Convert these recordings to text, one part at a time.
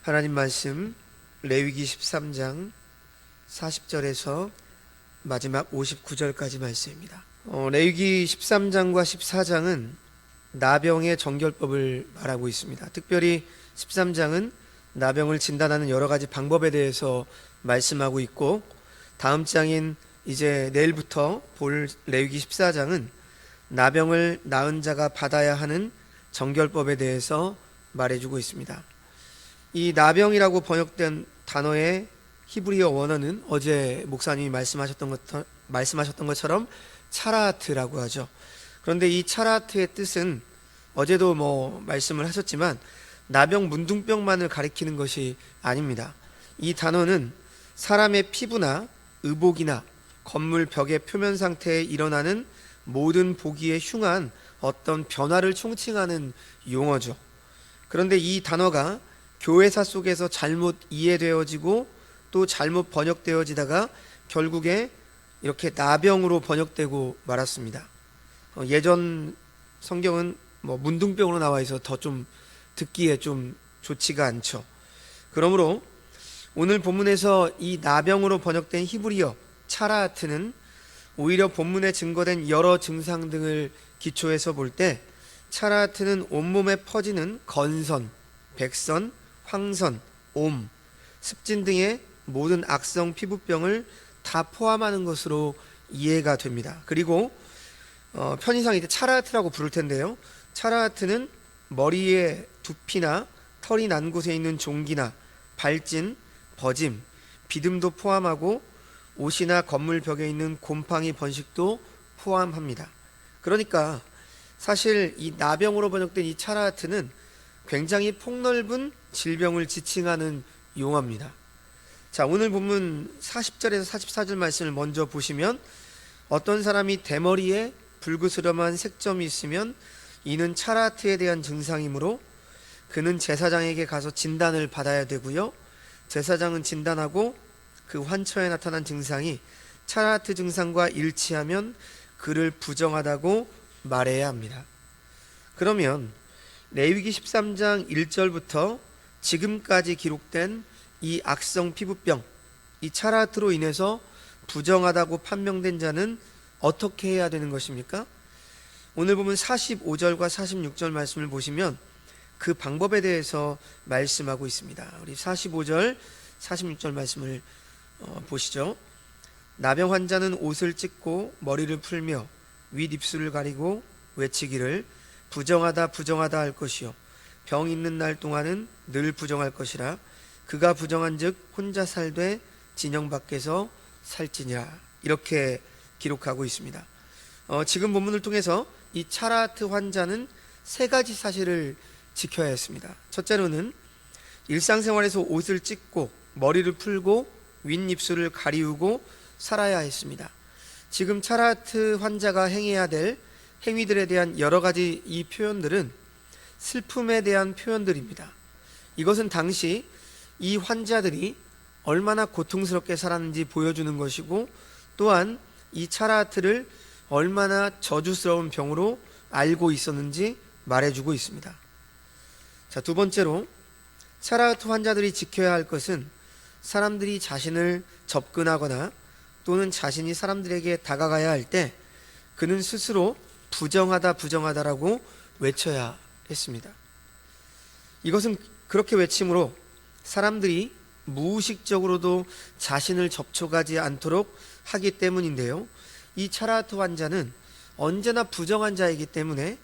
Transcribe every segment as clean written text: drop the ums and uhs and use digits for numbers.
하나님 말씀 레위기 13장 40절에서 마지막 59절까지 말씀입니다. 레위기 13장과 14장은 나병의 정결법을 말하고 있습니다. 특별히 13장은 나병을 진단하는 여러 가지 방법에 대해서 말씀하고 있고, 다음 장인 이제 내일부터 볼 레위기 14장은 나병을 나은 자가 받아야 하는 정결법에 대해서 말해주고 있습니다. 이 나병이라고 번역된 단어의 히브리어 원어는 어제 목사님이 말씀하셨던 것처럼 차라트라고 하죠. 그런데 이 차라트의 뜻은 어제도 말씀을 하셨지만 나병 문둥병만을 가리키는 것이 아닙니다. 이 단어는 사람의 피부나 의복이나 건물 벽의 표면 상태에 일어나는 모든 보기에 흉한 어떤 변화를 총칭하는 용어죠. 그런데 이 단어가 교회사 속에서 잘못 이해되어지고 또 잘못 번역되어지다가 결국에 이렇게 나병으로 번역되고 말았습니다. 예전 성경은 문둥병으로 나와 있어서 더 좀 듣기에 좀 좋지가 않죠. 그러므로 오늘 본문에서 이 나병으로 번역된 히브리어 차라트는 오히려 본문에 증거된 여러 증상 등을 기초해서 볼 때 차라트는 온몸에 퍼지는 건선, 백선, 황선, 옴, 습진 등의 모든 악성 피부병을 다 포함하는 것으로 이해가 됩니다. 그리고 편의상 이제 차라트라고 부를 텐데요, 차라트는 머리에 두피나 털이 난 곳에 있는 종기나 발진, 버짐, 비듬도 포함하고 옷이나 건물 벽에 있는 곰팡이 번식도 포함합니다. 그러니까 사실 이 나병으로 번역된 이 차라트는 굉장히 폭넓은 질병을 지칭하는 용어입니다. 자, 오늘 본문 40절에서 44절 말씀을 먼저 보시면, 어떤 사람이 대머리에 불그스름한 색점이 있으면 이는 차라트에 대한 증상이므로 그는 제사장에게 가서 진단을 받아야 되고요, 제사장은 진단하고 그 환처에 나타난 증상이 차라트 증상과 일치하면 그를 부정하다고 말해야 합니다. 그러면 레위기 13장 1절부터 지금까지 기록된 이 악성 피부병, 이 차라트로 인해서 부정하다고 판명된 자는 어떻게 해야 되는 것입니까? 오늘 보면 45절과 46절 말씀을 보시면 그 방법에 대해서 말씀하고 있습니다. 우리 45절, 46절 말씀을 보시죠. 나병 환자는 옷을 찢고 머리를 풀며 윗입술을 가리고 외치기를 부정하다 부정하다 할 것이요 병 있는 날 동안은 늘 부정할 것이라 그가 부정한 즉 혼자 살되 진영 밖에서 살지니라, 이렇게 기록하고 있습니다. 지금 본문을 통해서 이 차라트 환자는 세 가지 사실을 지켜야 했습니다. 첫째로는 일상생활에서 옷을 찢고 머리를 풀고 윗입술을 가리우고 살아야 했습니다. 지금 차라트 환자가 행해야 될 행위들에 대한 여러 가지 이 표현들은 슬픔에 대한 표현들입니다. 이것은 당시 이 환자들이 얼마나 고통스럽게 살았는지 보여주는 것이고, 또한 이 차라트를 얼마나 저주스러운 병으로 알고 있었는지 말해주고 있습니다. 자, 두 번째로 차라트 환자들이 지켜야 할 것은 사람들이 자신을 접근하거나 또는 자신이 사람들에게 다가가야 할 때 그는 스스로 부정하다 부정하다라고 외쳐야 했습니다. 이것은 그렇게 외침으로 사람들이 무의식적으로도 자신을 접촉하지 않도록 하기 때문인데요, 이 차라트 환자는 언제나 부정한 자이기 때문에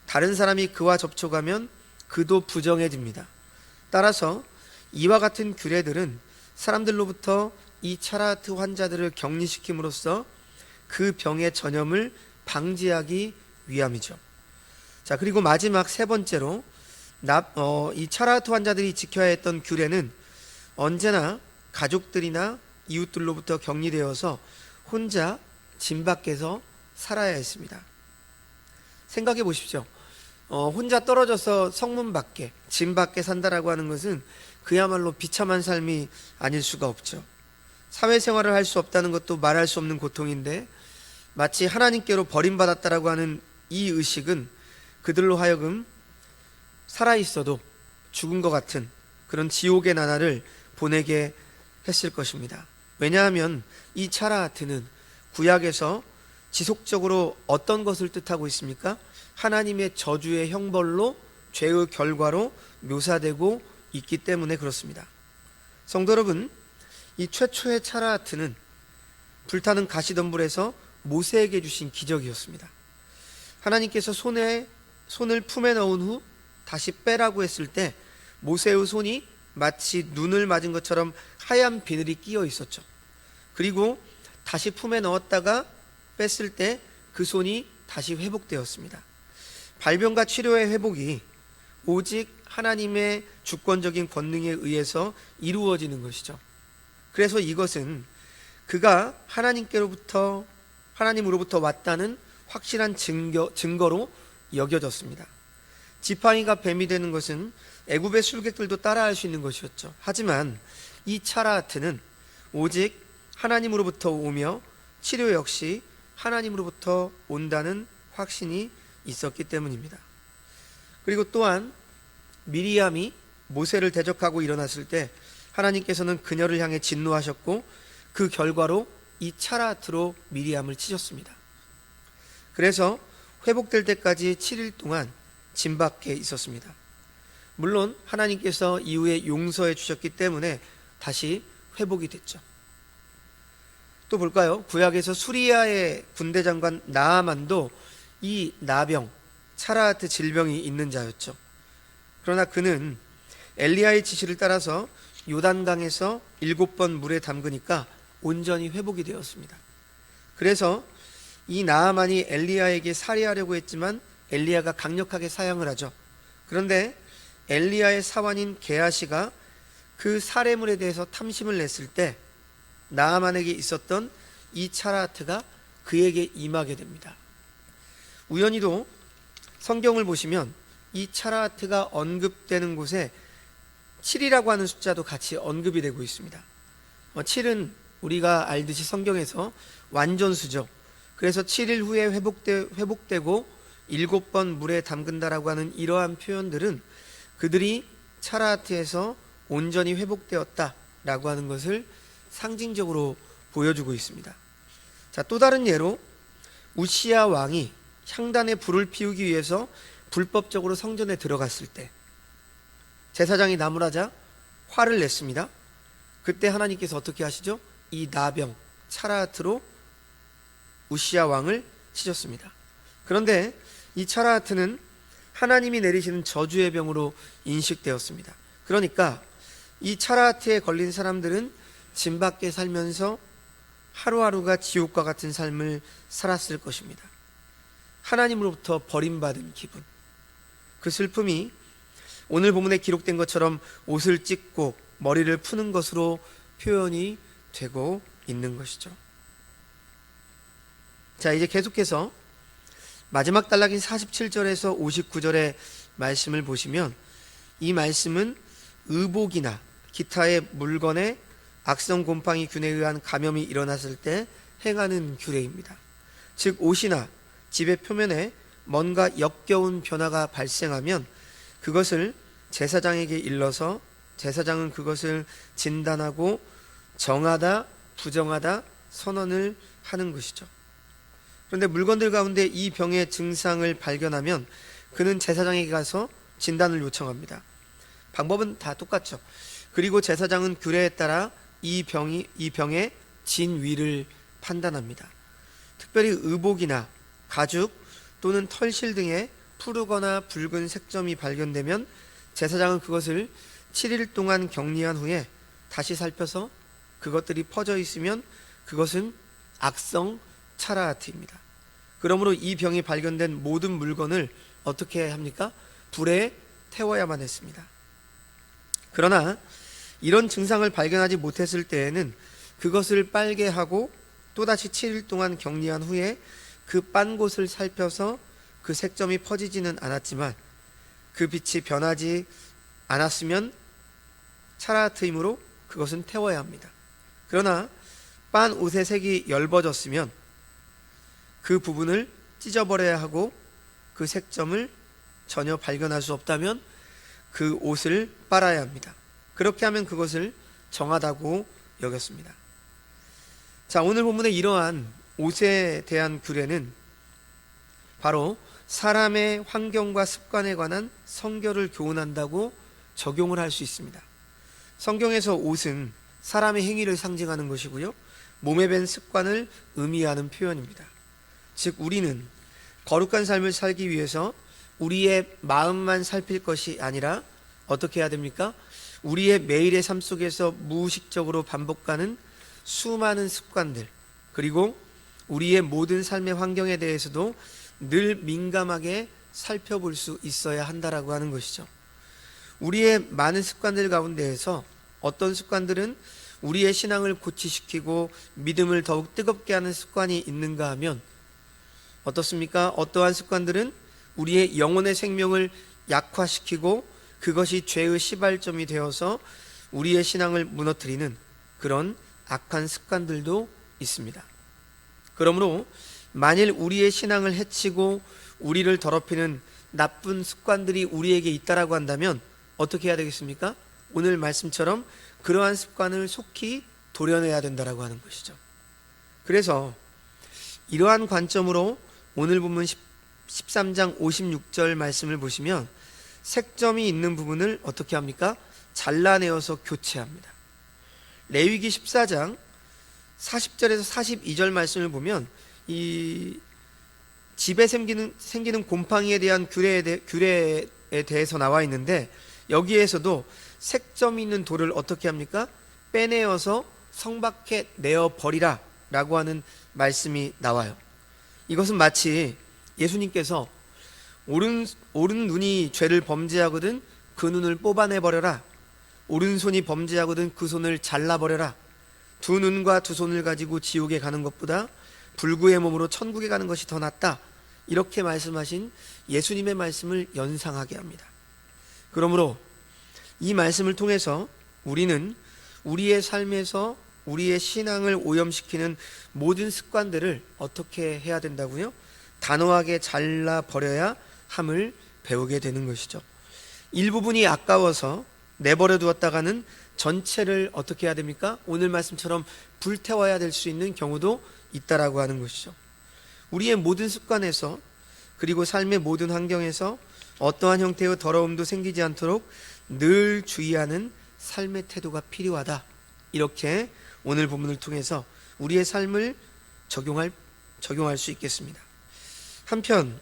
다른 사람이 그와 접촉하면 그도 부정해집니다. 따라서 이와 같은 규례들은 사람들로부터 이 차라트 환자들을 격리시킴으로써 그 병의 전염을 방지하기 위함이죠. 자, 그리고 마지막 세 번째로 이 차라트 환자들이 지켜야 했던 규례는 언제나 가족들이나 이웃들로부터 격리되어서 혼자 진 밖에서 살아야 했습니다. 생각해 보십시오. 혼자 떨어져서 성문 밖에, 진 밖에 산다라고 하는 것은 그야말로 비참한 삶이 아닐 수가 없죠. 사회생활을 할 수 없다는 것도 말할 수 없는 고통인데, 마치 하나님께로 버림받았다라고 하는 이 의식은 그들로 하여금 살아있어도 죽은 것 같은 그런 지옥의 나날을 보내게 했을 것입니다. 왜냐하면 이 차라아트는 구약에서 지속적으로 어떤 것을 뜻하고 있습니까? 하나님의 저주의 형벌로, 죄의 결과로 묘사되고 있기 때문에 그렇습니다. 성도 여러분, 이 최초의 차라아트는 불타는 가시덤불에서 모세에게 주신 기적이었습니다. 하나님께서 손을 품에 넣은 후 다시 빼라고 했을 때 모세의 손이 마치 눈을 맞은 것처럼 하얀 비늘이 끼어 있었죠. 그리고 다시 품에 넣었다가 뺐을 때 그 손이 다시 회복되었습니다. 발병과 치료의 회복이 오직 하나님의 주권적인 권능에 의해서 이루어지는 것이죠. 그래서 이것은 그가 하나님으로부터 왔다는 확실한 증거로 여겨졌습니다. 지팡이가 뱀이 되는 것은 애굽의 술객들도 따라할 수 있는 것이었죠. 하지만 이 차라아트는 오직 하나님으로부터 오며 치료 역시 하나님으로부터 온다는 확신이 있었기 때문입니다. 그리고 또한 미리암이 모세를 대적하고 일어났을 때 하나님께서는 그녀를 향해 진노하셨고 그 결과로 이 차라아트로 미리암을 치셨습니다. 그래서 회복될 때까지 7일 동안 진 밖에 있었습니다. 물론 하나님께서 이후에 용서해 주셨기 때문에 다시 회복이 됐죠. 또 볼까요? 구약에서 수리아의 군대 장관 나아만도 이 나병, 차라아트 질병이 있는 자였죠. 그러나 그는 엘리야의 지시를 따라서 요단강에서 7번 물에 담그니까 온전히 회복이 되었습니다. 그래서 이 나아만이 엘리야에게 살해하려고 했지만 엘리야가 강력하게 사양을 하죠. 그런데 엘리야의 사환인 게하시가 그 살해물에 대해서 탐심을 냈을 때 나아만에게 있었던 이 차라아트가 그에게 임하게 됩니다. 우연히도 성경을 보시면 이 차라아트가 언급되는 곳에 7이라고 하는 숫자도 같이 언급이 되고 있습니다. 7은 우리가 알듯이 성경에서 완전수죠. 그래서 7일 후에 회복되고 7번 물에 담근다라고 하는 이러한 표현들은 그들이 차라아트에서 온전히 회복되었다라고 하는 것을 상징적으로 보여주고 있습니다. 자, 또 다른 예로 우시야 왕이 향단에 불을 피우기 위해서 불법적으로 성전에 들어갔을 때 제사장이 나무라자 화를 냈습니다. 그때 하나님께서 어떻게 하시죠? 이 나병 차라아트로 우시야 왕을 치셨습니다. 그런데 이 차라아트는 하나님이 내리시는 저주의 병으로 인식되었습니다. 그러니까 이 차라아트에 걸린 사람들은 진 밖에 살면서 하루하루가 지옥과 같은 삶을 살았을 것입니다. 하나님으로부터 버림받은 기분, 그 슬픔이 오늘 본문에 기록된 것처럼 옷을 찢고 머리를 푸는 것으로 표현이 되고 있는 것이죠. 자, 이제 계속해서 마지막 단락인 47절에서 59절의 말씀을 보시면 이 말씀은 의복이나 기타의 물건에 악성 곰팡이 균에 의한 감염이 일어났을 때 행하는 규례입니다. 즉 옷이나 집의 표면에 뭔가 역겨운 변화가 발생하면 그것을 제사장에게 일러서 제사장은 그것을 진단하고 정하다, 부정하다 선언을 하는 것이죠. 그런데 물건들 가운데 이 병의 증상을 발견하면 그는 제사장에게 가서 진단을 요청합니다. 방법은 다 똑같죠. 그리고 제사장은 규례에 따라 이 병의 진위를 판단합니다. 특별히 의복이나 가죽 또는 털실 등의 푸르거나 붉은 색점이 발견되면 제사장은 그것을 7일 동안 격리한 후에 다시 살펴서 그것들이 퍼져 있으면 그것은 악성 차라아트입니다. 그러므로 이 병이 발견된 모든 물건을 어떻게 합니까? 불에 태워야만 했습니다. 그러나 이런 증상을 발견하지 못했을 때에는 그것을 빨게 하고 또다시 7일 동안 격리한 후에 그 빤 곳을 살펴서 그 색점이 퍼지지는 않았지만 그 빛이 변하지 않았으면 차라아트이므로 그것은 태워야 합니다. 그러나 빤 옷의 색이 엷어졌으면 그 부분을 찢어버려야 하고 그 색점을 전혀 발견할 수 없다면 그 옷을 빨아야 합니다. 그렇게 하면 그것을 정하다고 여겼습니다. 자, 오늘 본문의 이러한 옷에 대한 규례는 바로 사람의 환경과 습관에 관한 성결을 교훈한다고 적용을 할 수 있습니다. 성경에서 옷은 사람의 행위를 상징하는 것이고요, 몸에 밴 습관을 의미하는 표현입니다. 즉, 우리는 거룩한 삶을 살기 위해서 우리의 마음만 살필 것이 아니라 어떻게 해야 됩니까? 우리의 매일의 삶 속에서 무의식적으로 반복하는 수많은 습관들, 그리고 우리의 모든 삶의 환경에 대해서도 늘 민감하게 살펴볼 수 있어야 한다라고 하는 것이죠. 우리의 많은 습관들 가운데에서 어떤 습관들은 우리의 신앙을 고취시키고 믿음을 더욱 뜨겁게 하는 습관이 있는가 하면 어떻습니까? 어떠한 습관들은 우리의 영혼의 생명을 약화시키고 그것이 죄의 시발점이 되어서 우리의 신앙을 무너뜨리는 그런 악한 습관들도 있습니다. 그러므로 만일 우리의 신앙을 해치고 우리를 더럽히는 나쁜 습관들이 우리에게 있다라고 한다면 어떻게 해야 되겠습니까? 오늘 말씀처럼 그러한 습관을 속히 도려내야 된다라고 하는 것이죠. 그래서 이러한 관점으로 오늘 본문 13장 56절 말씀을 보시면 색점이 있는 부분을 어떻게 합니까? 잘라내어서 교체합니다. 레위기 14장 40절에서 42절 말씀을 보면 이 집에 생기는 곰팡이에 대한 규례에 대해서 나와 있는데, 여기에서도 색점이 있는 돌을 어떻게 합니까? 빼내어서 성 밖에 내어버리라 라고 하는 말씀이 나와요. 이것은 마치 예수님께서 오른 눈이 죄를 범죄하거든 그 눈을 뽑아내버려라, 오른손이 범죄하거든 그 손을 잘라버려라, 두 눈과 두 손을 가지고 지옥에 가는 것보다 불구의 몸으로 천국에 가는 것이 더 낫다, 이렇게 말씀하신 예수님의 말씀을 연상하게 합니다. 그러므로 이 말씀을 통해서 우리는 우리의 삶에서 우리의 신앙을 오염시키는 모든 습관들을 어떻게 해야 된다고요? 단호하게 잘라버려야 함을 배우게 되는 것이죠. 일부분이 아까워서 내버려 두었다가는 전체를 어떻게 해야 됩니까? 오늘 말씀처럼 불태워야 될 수 있는 경우도 있다라고 하는 것이죠. 우리의 모든 습관에서, 그리고 삶의 모든 환경에서 어떠한 형태의 더러움도 생기지 않도록 늘 주의하는 삶의 태도가 필요하다, 이렇게 오늘 본문을 통해서 우리의 삶을 적용할 수 있겠습니다. 한편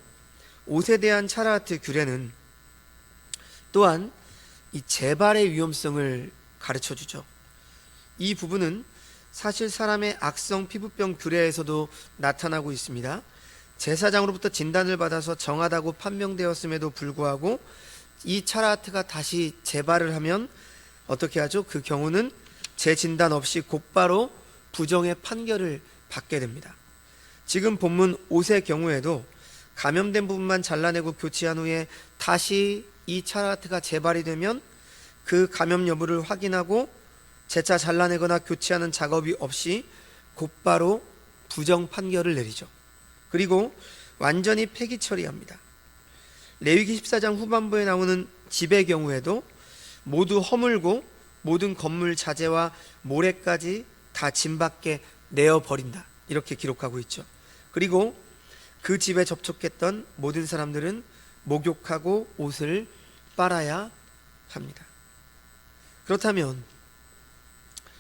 옷에 대한 차라하트 규례는 또한 이 재발의 위험성을 가르쳐 주죠. 이 부분은 사실 사람의 악성 피부병 규례에서도 나타나고 있습니다. 제사장으로부터 진단을 받아서 정하다고 판명되었음에도 불구하고 이 차라하트가 다시 재발을 하면 어떻게 하죠? 그 경우는 재진단 없이 곧바로 부정의 판결을 받게 됩니다. 지금 본문 옷의 경우에도 감염된 부분만 잘라내고 교체한 후에 다시 이 차라하트가 재발이 되면 그 감염 여부를 확인하고 재차 잘라내거나 교체하는 작업이 없이 곧바로 부정 판결을 내리죠. 그리고 완전히 폐기 처리합니다. 레위기 14장 후반부에 나오는 집의 경우에도 모두 허물고 모든 건물 자재와 모래까지 다 진 밖에 내어버린다, 이렇게 기록하고 있죠. 그리고 그 집에 접촉했던 모든 사람들은 목욕하고 옷을 빨아야 합니다. 그렇다면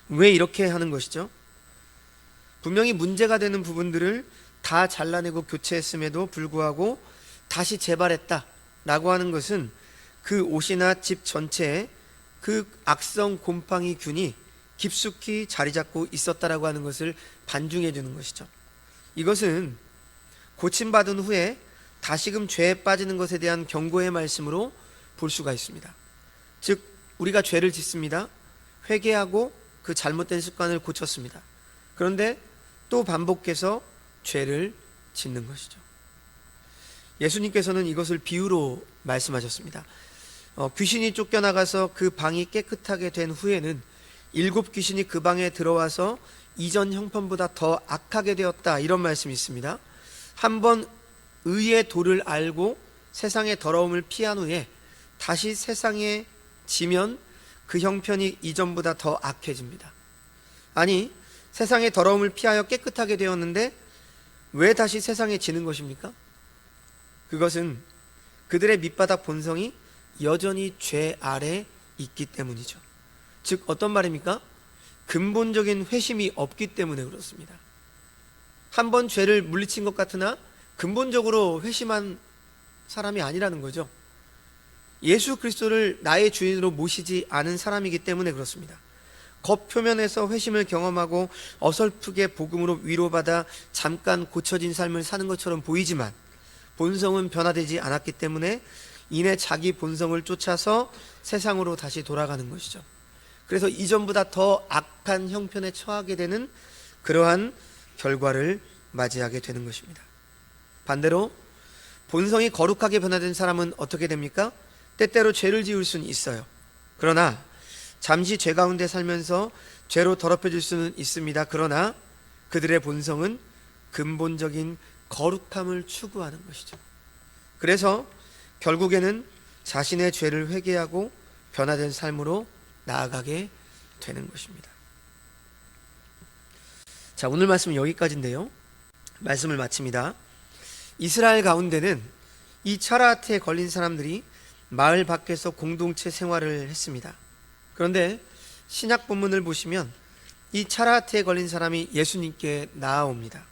왜 이렇게 하는 것이죠? 분명히 문제가 되는 부분들을 다 잘라내고 교체했음에도 불구하고 다시 재발했다라고 하는 것은 그 옷이나 집 전체에 그 악성 곰팡이 균이 깊숙이 자리 잡고 있었다라고 하는 것을 반증해 주는 것이죠. 이것은 고침받은 후에 다시금 죄에 빠지는 것에 대한 경고의 말씀으로 볼 수가 있습니다. 즉, 우리가 죄를 짓습니다. 회개하고 그 잘못된 습관을 고쳤습니다. 그런데 또 반복해서 죄를 짓는 것이죠. 예수님께서는 이것을 비유로 말씀하셨습니다. 귀신이 쫓겨나가서 그 방이 깨끗하게 된 후에는 7 귀신이 그 방에 들어와서 이전 형편보다 더 악하게 되었다, 이런 말씀이 있습니다. 한번 의의 도를 알고 세상의 더러움을 피한 후에 다시 세상에 지면 그 형편이 이전보다 더 악해집니다. 아니, 세상의 더러움을 피하여 깨끗하게 되었는데 왜 다시 세상에 지는 것입니까? 그것은 그들의 밑바닥 본성이 여전히 죄 아래 있기 때문이죠. 즉 어떤 말입니까? 근본적인 회심이 없기 때문에 그렇습니다. 한번 죄를 물리친 것 같으나 근본적으로 회심한 사람이 아니라는 거죠. 예수 그리스도를 나의 주인으로 모시지 않은 사람이기 때문에 그렇습니다. 겉표면에서 회심을 경험하고 어설프게 복음으로 위로받아 잠깐 고쳐진 삶을 사는 것처럼 보이지만 본성은 변화되지 않았기 때문에 이내 자기 본성을 쫓아서 세상으로 다시 돌아가는 것이죠. 그래서 이전보다 더 악한 형편에 처하게 되는 그러한 결과를 맞이하게 되는 것입니다. 반대로 본성이 거룩하게 변화된 사람은 어떻게 됩니까? 때때로 죄를 지을 수는 있어요. 그러나 잠시 죄 가운데 살면서 죄로 더럽혀질 수는 있습니다. 그러나 그들의 본성은 근본적인 거룩함을 추구하는 것이죠. 그래서 결국에는 자신의 죄를 회개하고 변화된 삶으로 나아가게 되는 것입니다. 자, 오늘 말씀은 여기까지인데요. 말씀을 마칩니다. 이스라엘 가운데는 이 차라트에 걸린 사람들이 마을 밖에서 공동체 생활을 했습니다. 그런데 신약 본문을 보시면 이 차라트에 걸린 사람이 예수님께 나아옵니다.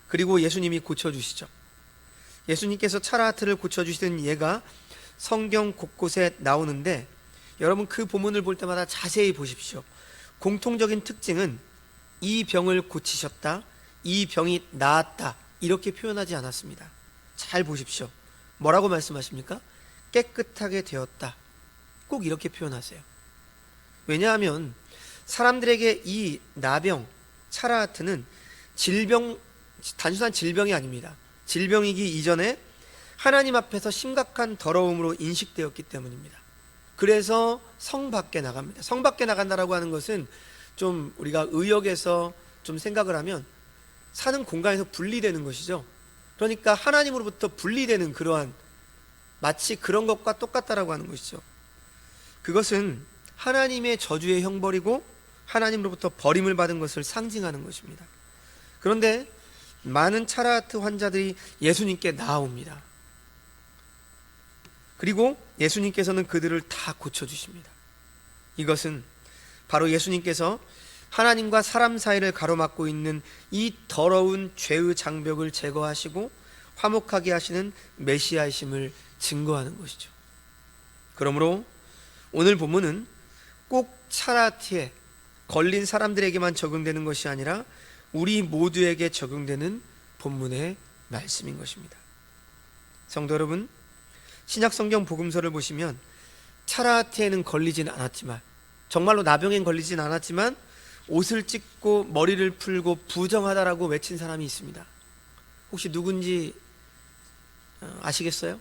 그리고 예수님이 고쳐주시죠. 예수님께서 차라트를 고쳐주시던 예가 성경 곳곳에 나오는데 여러분 그 본문을 볼 때마다 자세히 보십시오. 공통적인 특징은 이 병을 고치셨다, 이 병이 나았다 이렇게 표현하지 않았습니다. 잘 보십시오. 뭐라고 말씀하십니까? 깨끗하게 되었다. 꼭 이렇게 표현하세요. 왜냐하면 사람들에게 이 나병, 차라트는 단순한 질병이 아닙니다. 질병이기 이전에 하나님 앞에서 심각한 더러움으로 인식되었기 때문입니다. 그래서 성 밖에 나갑니다. 성 밖에 나간다라고 하는 것은 좀 우리가 의역에서 좀 생각을 하면 사는 공간에서 분리되는 것이죠. 그러니까 하나님으로부터 분리되는 그러한 마치 그런 것과 똑같다라고 하는 것이죠. 그것은 하나님의 저주의 형벌이고 하나님으로부터 버림을 받은 것을 상징하는 것입니다. 그런데 많은 차라트 환자들이 예수님께 나아옵니다. 그리고 예수님께서는 그들을 다 고쳐주십니다. 이것은 바로 예수님께서 하나님과 사람 사이를 가로막고 있는 이 더러운 죄의 장벽을 제거하시고 화목하게 하시는 메시아이심을 증거하는 것이죠. 그러므로 오늘 본문은 꼭 차라트에 걸린 사람들에게만 적용되는 것이 아니라 우리 모두에게 적용되는 본문의 말씀인 것입니다. 성도 여러분, 신약성경 복음서를 보시면 차라트에는 걸리진 않았지만, 정말로 나병엔 걸리진 않았지만 옷을 찢고 머리를 풀고 부정하다라고 외친 사람이 있습니다. 혹시 누군지 아시겠어요?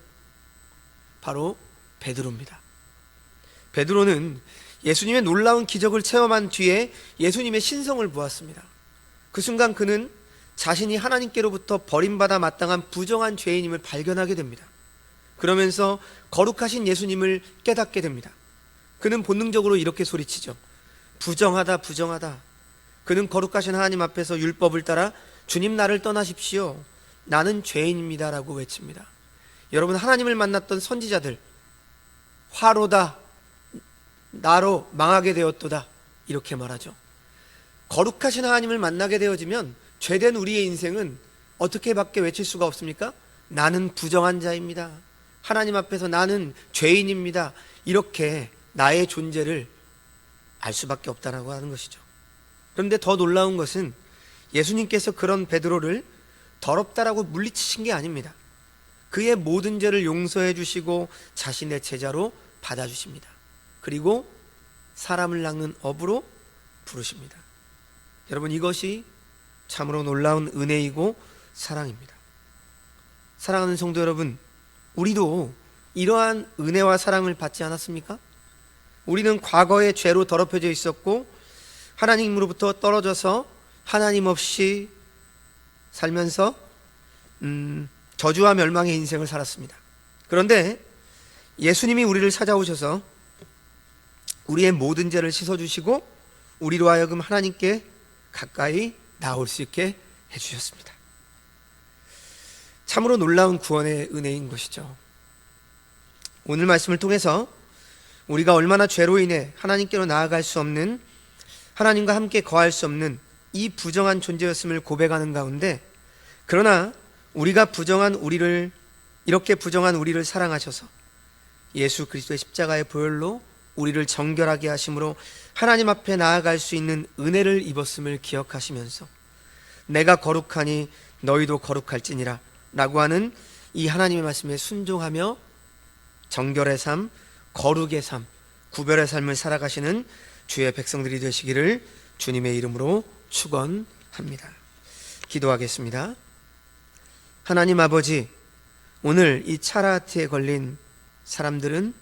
바로 베드로입니다. 베드로는 예수님의 놀라운 기적을 체험한 뒤에 예수님의 신성을 보았습니다. 그 순간 그는 자신이 하나님께로부터 버림받아 마땅한 부정한 죄인임을 발견하게 됩니다. 그러면서 거룩하신 예수님을 깨닫게 됩니다. 그는 본능적으로 이렇게 소리치죠. 부정하다, 부정하다. 그는 거룩하신 하나님 앞에서 율법을 따라 주님 나를 떠나십시오. 나는 죄인입니다 라고 외칩니다. 여러분, 하나님을 만났던 선지자들, 화로다, 나로 망하게 되었도다 이렇게 말하죠. 거룩하신 하나님을 만나게 되어지면 죄된 우리의 인생은 어떻게 밖에 외칠 수가 없습니까? 나는 부정한 자입니다. 하나님 앞에서 나는 죄인입니다. 이렇게 나의 존재를 알 수밖에 없다라고 하는 것이죠. 그런데 더 놀라운 것은 예수님께서 그런 베드로를 더럽다라고 물리치신 게 아닙니다. 그의 모든 죄를 용서해 주시고 자신의 제자로 받아주십니다. 그리고 사람을 낚는 어부로 부르십니다. 여러분, 이것이 참으로 놀라운 은혜이고 사랑입니다. 사랑하는 성도 여러분, 우리도 이러한 은혜와 사랑을 받지 않았습니까? 우리는 과거에 죄로 더럽혀져 있었고 하나님으로부터 떨어져서 하나님 없이 살면서 저주와 멸망의 인생을 살았습니다. 그런데 예수님이 우리를 찾아오셔서 우리의 모든 죄를 씻어주시고 우리로 하여금 하나님께 가까이 나올 수 있게 해주셨습니다. 참으로 놀라운 구원의 은혜인 것이죠. 오늘 말씀을 통해서 우리가 얼마나 죄로 인해 하나님께로 나아갈 수 없는, 하나님과 함께 거할 수 없는 이 부정한 존재였음을 고백하는 가운데, 그러나 우리가 이렇게 부정한 우리를 사랑하셔서 예수 그리스도의 십자가의 보혈로 우리를 정결하게 하심으로 하나님 앞에 나아갈 수 있는 은혜를 입었음을 기억하시면서 내가 거룩하니 너희도 거룩할지니라 라고 하는 이 하나님의 말씀에 순종하며 정결의 삶, 거룩의 삶, 구별의 삶을 살아가시는 주의 백성들이 되시기를 주님의 이름으로 축원합니다. 기도하겠습니다. 하나님 아버지, 오늘 이 차라트에 걸린 사람들은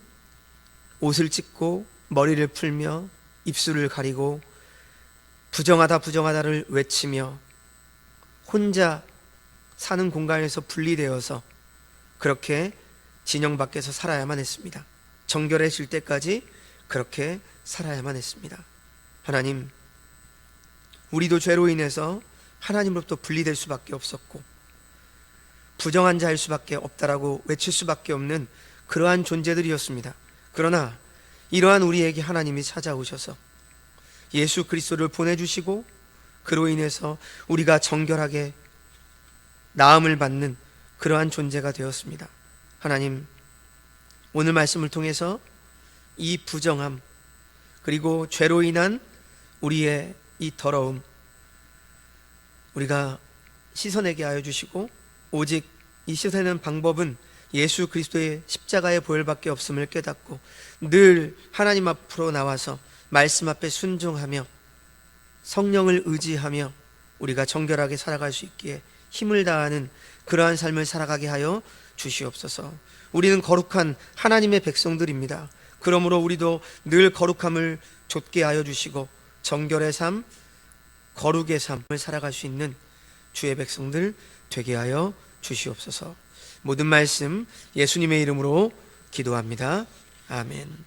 옷을 찢고 머리를 풀며 입술을 가리고 부정하다 부정하다를 외치며 혼자 사는 공간에서 분리되어서 그렇게 진영 밖에서 살아야만 했습니다. 정결해질 때까지 그렇게 살아야만 했습니다. 하나님, 우리도 죄로 인해서 하나님으로부터 분리될 수밖에 없었고 부정한 자일 수밖에 없다라고 외칠 수밖에 없는 그러한 존재들이었습니다. 그러나 이러한 우리에게 하나님이 찾아오셔서 예수 그리스도를 보내주시고 그로 인해서 우리가 정결하게 나음을 받는 그러한 존재가 되었습니다. 하나님, 오늘 말씀을 통해서 이 부정함 그리고 죄로 인한 우리의 이 더러움 우리가 씻어내게 하여 주시고, 오직 이 씻어내는 방법은 예수 그리스도의 십자가의 보혈밖에 없음을 깨닫고 늘 하나님 앞으로 나와서 말씀 앞에 순종하며 성령을 의지하며 우리가 정결하게 살아갈 수 있기에 힘을 다하는 그러한 삶을 살아가게 하여 주시옵소서. 우리는 거룩한 하나님의 백성들입니다. 그러므로 우리도 늘 거룩함을 좇게 하여 주시고 정결의 삶, 거룩의 삶을 살아갈 수 있는 주의 백성들 되게 하여 주시옵소서. 모든 말씀 예수님의 이름으로 기도합니다. 아멘.